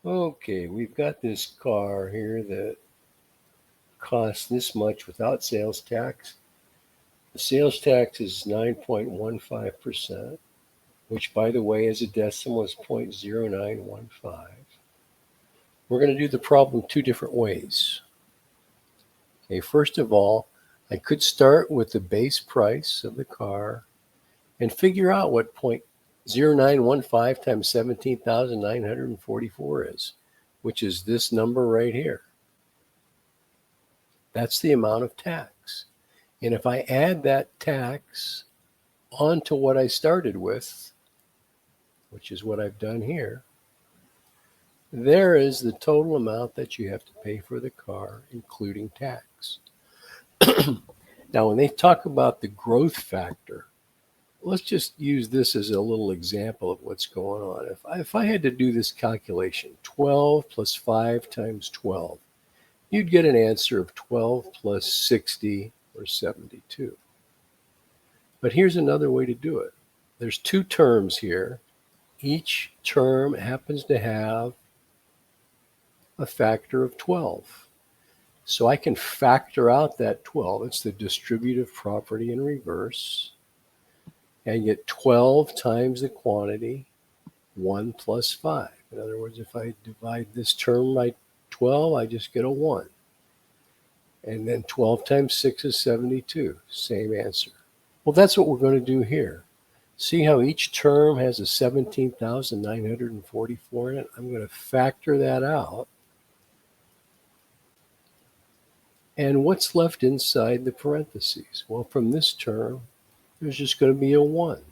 Okay, we've got this car here that costs this much without sales tax. The sales tax is 9.15%, which, by the way, as a decimal is 0.0915. We're going to do the problem two different ways. Okay, first of all, I could start with the base price of the car and figure out what 0.0915 times 17,944 is, which is this number right here. That's the amount of tax. And if I add that tax onto what I started with, which is what I've done here, there is the total amount that you have to pay for the car, including tax. Now, when they talk about the growth factor, let's just use this as a little example of what's going on. If I had to do this calculation, 12 plus 5 times 12, you'd get an answer of 12 plus 60 or 72. But here's another way to do it. There's two terms here. Each term happens to have a factor of 12. So I can factor out that 12. It's the distributive property in reverse. And get 12 times the quantity, 1 plus 5. In other words, if I divide this term by 12, I just get a 1. And then 12 times 6 is 72. Same answer. Well, that's what we're going to do here. See how each term has a 17,944 in it? I'm going to factor that out. And what's left inside the parentheses? Well, from this term, there's just going to be a 1.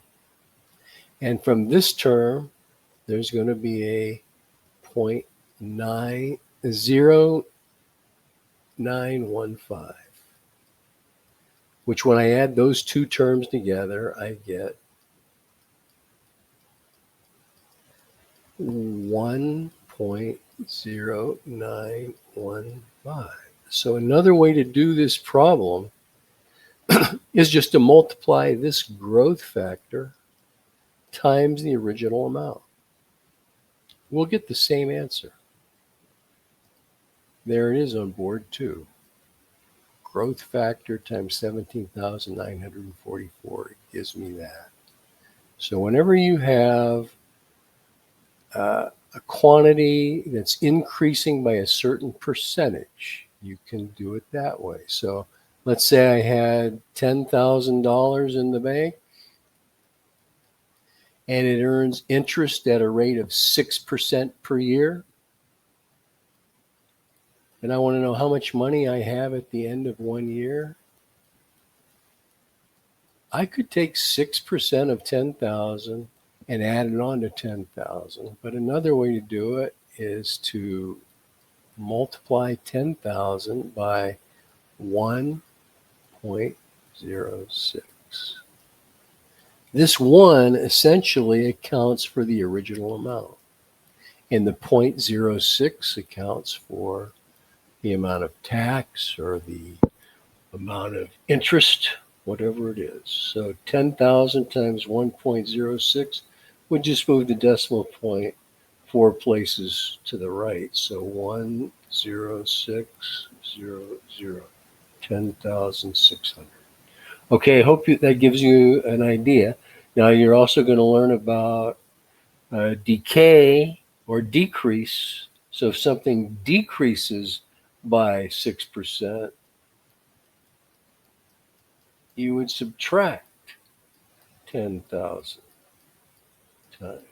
And from this term, there's going to be a 0.0915, which when I add those two terms together, I get 1.0915. So another way to do this problem is just to multiply this growth factor times the original amount. We'll get the same answer. There it is on board 2. Growth factor times 17,944 gives me that. So whenever you have a quantity that's increasing by a certain percentage, you can do it that way. So let's say I had $10,000 in the bank and it earns interest at a rate of 6% per year. And I want to know how much money I have at the end of 1 year. I could take 6% of 10,000 and add it on to 10,000. But another way to do it is to multiply 10,000 by 1.06. This 1 essentially accounts for the original amount. And the 0.06 accounts for the amount of tax or the amount of interest, whatever it is. So 10,000 times 1.06 would just move the decimal point 4 places to the right. So 10600, 10,600. Okay, I hope that gives you an idea. Now you're also going to learn about decay or decrease. So if something decreases by 6%, you would subtract 10,000 times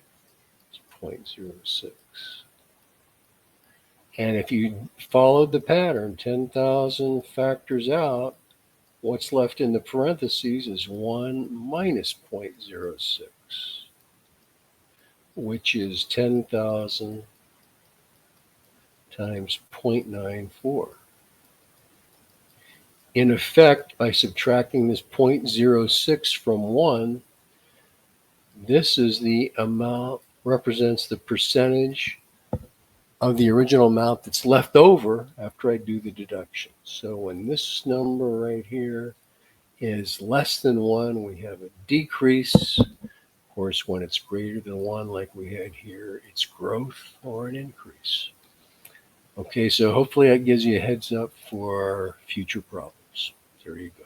0.06. And if you followed the pattern, 10,000 factors out, what's left in the parentheses is 1 minus 0.06, which is 10,000 times 0.94. In effect, by subtracting this 0.06 from 1, this is the amount, represents the percentage of the original amount that's left over after I do the deduction. So when this number right here is less than 1, we have a decrease. course, when it's greater than 1, like we had here, it's growth or an increase. Okay, so hopefully that gives you a heads up for future problems. There you go.